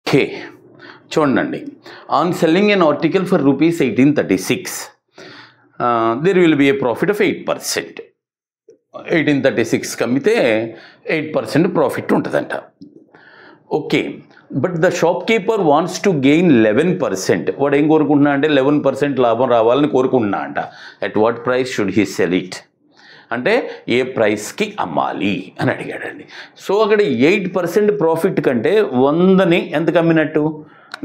Okay చూడండి, on selling N article for rupees 1836 there will be A profit of 8%. 1836 అమ్మితే 8% profit ఉంటుందంట. Okay, but the shop keeper wants to gain 11%. వాడు ఏం కోరుకుంటున్నా అంటే 11% లాభం రావాలని కోరుకుంటున్నా అంట. At what price should he sell it, అంటే ఏ ప్రైస్కి అమ్మాలి అని అడిగాడండి. సో అక్కడ 8% ప్రాఫిట్ కంటే 100ని ఎంతకు అమ్మినట్టు,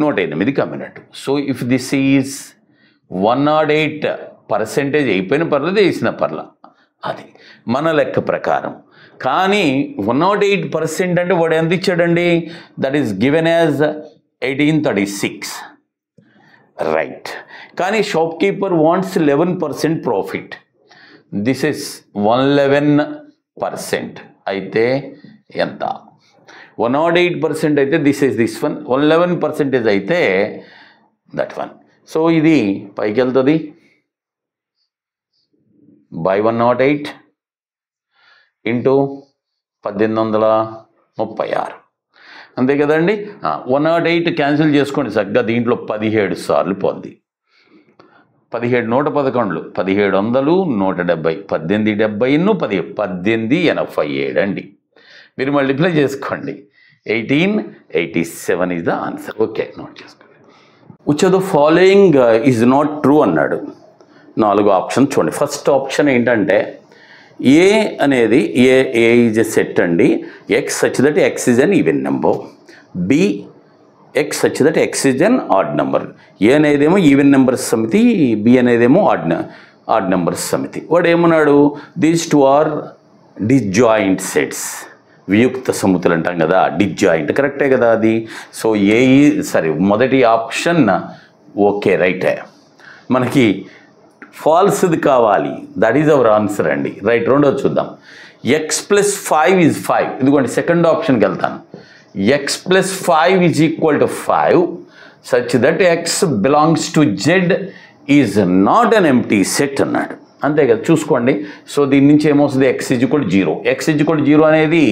108కి అమ్మినట్టు. సో ఇఫ్ దిస్ ఈజ్ 108% అయిపోయిన పర్లేదు, వేసిన పర్లా, అది మన లెక్క ప్రకారం. కానీ 108% అంటే వాడు ఎంత ఇచ్చాడండి, that is given as 1836, right. కానీ shopkeeper wants 11% profit. This is 111%. అయితే ఎంత, 108% అయితే దిస్ ఇస్ దిస్ వన్, 111% అయితే దట్ వన్. సో ఇది పైకి వెళ్తుంది బై 108 ఇంటూ 1836, అంతే కదండి. 108 క్యాన్సిల్ చేసుకోండి చక్కగా, దీంట్లో 17 సార్లు పోద్ది. 17 111, 1700, 170, 1870, 1887 అండి. మీరు మల్టిప్లై చేసుకోండి. 1887 is the answer. Okay, note చేసుకోండి. Which of the following is not true అన్నాడు. 4 ఆప్షన్ చూడండి. ఫస్ట్ ఆప్షన్ ఏంటంటే ఏ అనేది ఏ ఈజ్ ఎ సెట్ అండి. X such that X is an even number. B X such that X is an odd number. A అనేదేమో even numbers సమితి, B అనేదేమో odd numbers సమితి. వాడు ఏమన్నాడు, these two are disjoint sets. వియుక్త సమితులు అంటాం కదా, డిస్జాయింట్ కరెక్టే కదా అది. సో ఏ సరే, మొదటి ఆప్షన్ ఓకే రైటే. మనకి ఫాల్స్ది కావాలి, దట్ ఈజ్ అవర్ ఆన్సర్ అండి. రైట్, రెండోది చూద్దాం. X plus 5 is 5. ఇదిగోండి సెకండ్ ఆప్షన్కి వెళ్తాను. X plus 5 is equal to 5 such that X belongs to Z is not an empty set అన్నాడు. అంతే కదా, చూసుకోండి. సో దీని నుంచి ఏమొస్తుంది, ఎక్స్ ఈక్వల్ 0. ఎక్స్ ఈక్వల్ 0 అనేది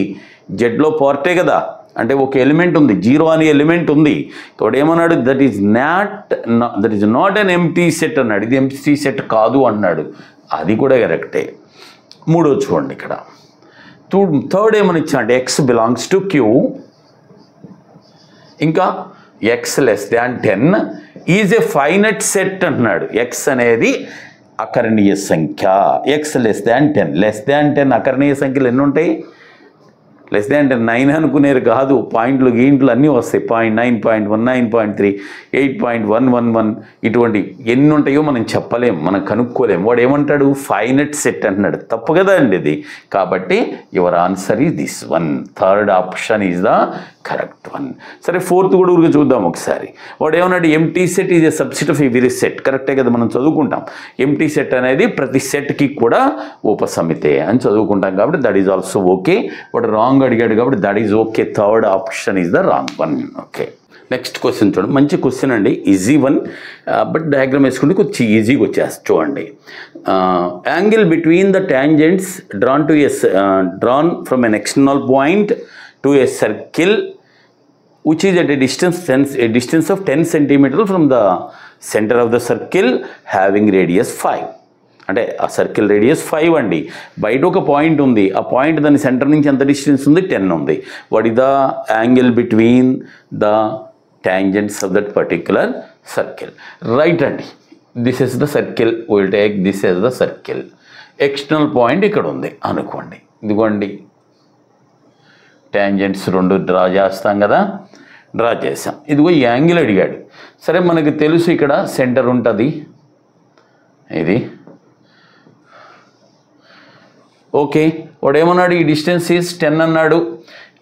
జెడ్లో పార్టే కదా, అంటే ఒక ఎలిమెంట్ ఉంది, 0 అనే ఎలిమెంట్ ఉంది. కాబట్టి ఏమన్నాడు, that is not an empty set అన్నాడు. ఇది ఎంప్టీ సెట్ కాదు అన్నాడు. అది కూడా కరెక్టే. మూడో చూడండి ఇక్కడ. థర్డ్ ఏమని ఇచ్చా అంటే ఎక్స్ బిలాంగ్స్ టు క్యూ, ఇంకా X less than 10 is a finite set అంటున్నాడు. ఎక్స్ అనేది అకరణీయ సంఖ్య. ఎక్స్ లెస్ దాన్ 10 అకరణీయ సంఖ్యలు ఎన్ని ఉంటాయి, లెస్ దాన్ 9 అనుకునేది కాదు, పాయింట్లు గీంట్లు అన్నీ వస్తాయి. 0.9, 0.19, 0.3, 8.111 ఇటువంటి ఎన్ని ఉంటాయో మనం చెప్పలేం, మనం కనుక్కోలేం. వాడు ఏమంటాడు, ఫైనట్ సెట్ అంటున్నాడు. తప్పు కదా అండి ఇది. కాబట్టి your answer is this one. Third option is the correct one. సరే, ఫోర్త్ కూడా ఊరికి చూద్దాం ఒకసారి. వాడు ఏమన్నాడు, empty set is a subset of every set. కరెక్టే కదా, మనం చదువుకుంటాం. ఎంప్టీ సెట్ అనేది ప్రతి సెట్కి కూడా ఉపసమితే అని చదువుకుంటాం. కాబట్టి దట్ ఈజ్ ఆల్సో ఓకే. వాడు రాంగ్ అడిగాడు కాబట్టి that is okay. Third option is the wrong one. Okay, next question చూడండి. మంచి క్వశ్చన్ అండి, ఈజీ వన్. బట్ డయాగ్రామ్ వేసుకుంటే కొంచెం ఈజీగా వచ్చేస్తుంది. చూడండి, angle between the tangents drawn from N external point to a circle which is at a distance of 10 centimeters from the center of the circle having radius 5. అంటే ఆ circle radius 5 అండి. బయట ఒక పాయింట్ ఉంది, ఆ పాయింట్ దాని centre నుంచి ఎంత డిస్టెన్స్ ఉంది, 10 ఉంది. What is the angle between the tangents of that particular circle. Right అండి, this is the circle. Will take this is the circle. External point ఇక్కడ ఉంది అనుకోండి. ఇదిగోండి టాంజెంట్స్ 2 డ్రా చేస్తాం కదా, డ్రా చేసాం. ఇదిగో ఈ యాంగిల్ అడిగాడు. సరే, మనకు తెలుసు ఇక్కడ సెంటర్ ఉంటుంది, ఇది ఓకే. వాడు ఏమన్నాడు, ఈ డిస్టెన్స్ ఈజ్ 10 అన్నాడు,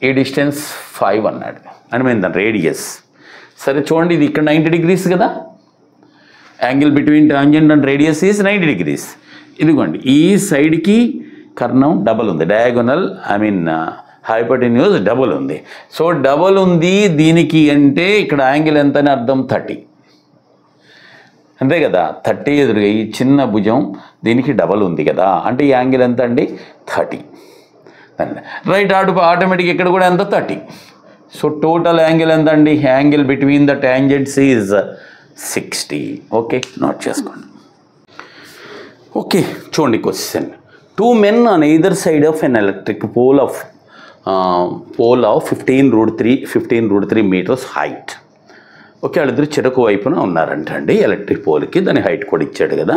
ఈ డిస్టెన్స్ 5 అన్నాడు. అని మేము దాని రేడియస్. సరే చూడండి, ఇది ఇక్కడ 90 degrees కదా, angle between tangent and radius is 90 degrees. ఇదిగోండి ఈ సైడ్కి కర్ణం డబల్ ఉంది, డయాగోనల్ హైపోటెన్యూస్ డబుల్ ఉంది. సో డబుల్ ఉంది దీనికి అంటే ఇక్కడ యాంగిల్ ఎంత అని అర్థం, 30. అంతే కదా, 30 ఎదురుగా ఈ చిన్న భుజం దీనికి డబల్ ఉంది కదా, అంటే ఈ యాంగిల్ ఎంత అండి, 30. రైట్, ఆటోమేటిక్ ఇక్కడ కూడా ఎంత, 30. సో టోటల్ యాంగిల్ ఎంతండి? Angle between the tangents is 60. Okay, note చేసుకోండి. ఓకే, చూడండి question. 2 men on either side of an electric pole of 15√3 meters height. Okay, వాళ్ళిద్దరు చెరకు వైపున ఉన్నారంటండి ఎలక్ట్రిక్ పోల్కి. దాని హైట్ కూడా ఇచ్చాడు కదా.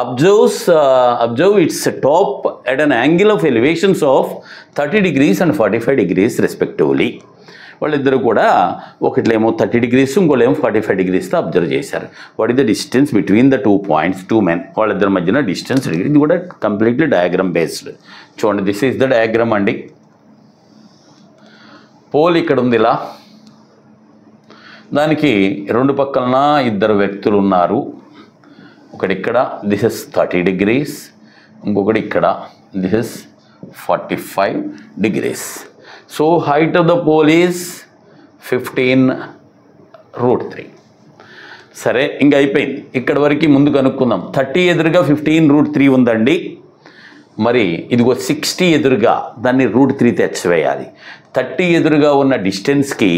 Observe it's top at an angle of elevations of 30 degrees and 45 degrees respectively. వాళ్ళిద్దరు కూడా ఒకట్లేమో 30 degrees, ఇంకోళ్ళేమో 45 degreesతో అబ్జర్వ్ చేశారు. What is the distance between the 2 points, 2 men? వాళ్ళిద్దరి మధ్యన డిస్టెన్స్. ఇది కూడా కంప్లీట్లీ డయాగ్రామ్ బేస్డ్. చూడండి, దిస్ ఈజ్ ద డయాగ్రామ్ అండి. Pole ఇక్కడ ఉంది ఇలా, దానికి రెండు పక్కన ఇద్దరు వ్యక్తులు ఉన్నారు. ఒకటి ఇక్కడ, దిస్ ఇస్ 30 degrees, ఇంకొకటి ఇక్కడ, this is 45 degrees. So height of the pole is 15√3. సరే, ఇంకా అయిపోయింది. ఇక్కడ వరకు ముందు కనుక్కుందాం. 30 ఎదురుగా 15√3 ఉందండి. మరి ఇదిగో 60 ఎదురుగా దాన్ని √3 తెచ్చివేయాలి. 30 ఎదురుగా ఉన్న డిస్టెన్స్కి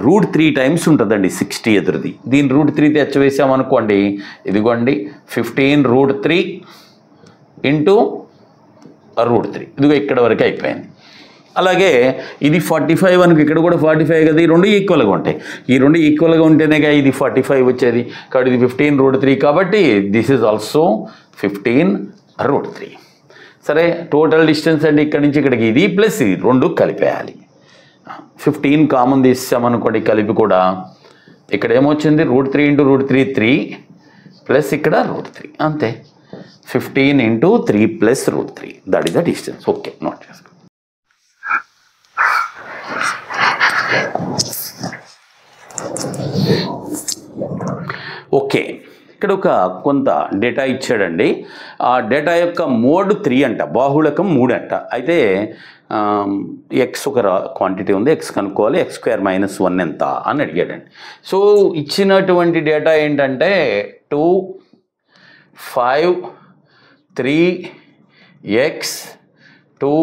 √3 times ఉంటుందండి 60 ఎదురుది. దీన్ని √3 తెచ్చివేసామనుకోండి, ఇదిగోండి 15√3 ఇంటూ √3. ఇదిగో ఇక్కడ వరకు అయిపోయింది. అలాగే ఇది 45 అనుకో, ఇక్కడ కూడా 45 కదా. ఈ రెండు ఈక్వల్గా ఉంటాయి. ఈ రెండు ఈక్వల్గా ఉంటేనేగా ఇది 45 వచ్చేది. కాబట్టి ఇది 15√3 కాబట్టి దిస్ ఈజ్ ఆల్సో 15√3. సరే, టోటల్ డిస్టెన్స్ అంటే ఇక్కడ నుంచి ఇక్కడికి ఇది ప్లస్ ఇది రెండు కలిపేయాలి. 15 కామన్ తీసామనుకోండి కలిపి కూడా, ఇక్కడ ఏమొచ్చింది? √3 ఇంటూ √3 3 ప్లస్ ఇక్కడ √3, అంతే. 15 into 3 plus √3, that is the distance. Okay, note చేసుకో. ఓకే, ఇక్కడ ఒక కొంత డేటా ఇచ్చాడండి. ఆ డేటా యొక్క మోడ్ 3 అంట, బాహుళకం 3 అంట. అయితే ఎక్స్ ఒక క్వాంటిటీ ఉంది, ఎక్స్ కనుక్కోవాలి. x² - 1 ఎంత అని అడిగాడండి. సో ఇచ్చినటువంటి డేటా ఏంటంటే 2 5 3 x 2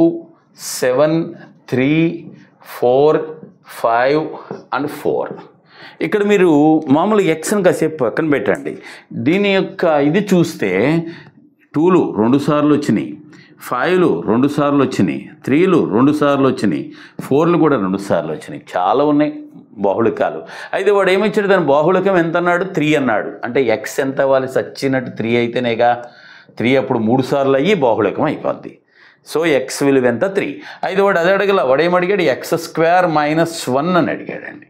7 3 4 5 and 4. ఇక్కడ మీరు మామూలు ఎక్స్ని కాసేపు పక్కన పెట్టండి. దీని యొక్క ఇది చూస్తే 2లు 2 సార్లు వచ్చినాయి, 5లు 2 సార్లు వచ్చినాయి, 3లు 2 సార్లు వచ్చినాయి, 4లు కూడా 2 సార్లు వచ్చినాయి. చాలా ఉన్నాయి బాహుళకాలు. అయితే వాడు ఏమిచ్చాడు? దాని బాహుళకం ఎంత అన్నాడు? 3 అన్నాడు. అంటే ఎక్స్ ఎంత అవ్వాలి? సచ్చినట్టు 3 అయితేనేగా. 3 అప్పుడు 3 సార్లు అయ్యి బాహుళకం అయిపోద్ది. సో ఎక్స్ విలువ ఎంత? 3. అయితే వాడు అదే అడగల. వాడు ఏమడిగాడు? x² - 1 అని అడిగాడండి.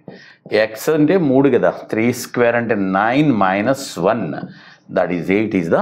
ఎక్స్ అంటే 3 కదా, 3² అంటే 9 - 1, దట్ ఈజ్ 8 ఈజ్ ద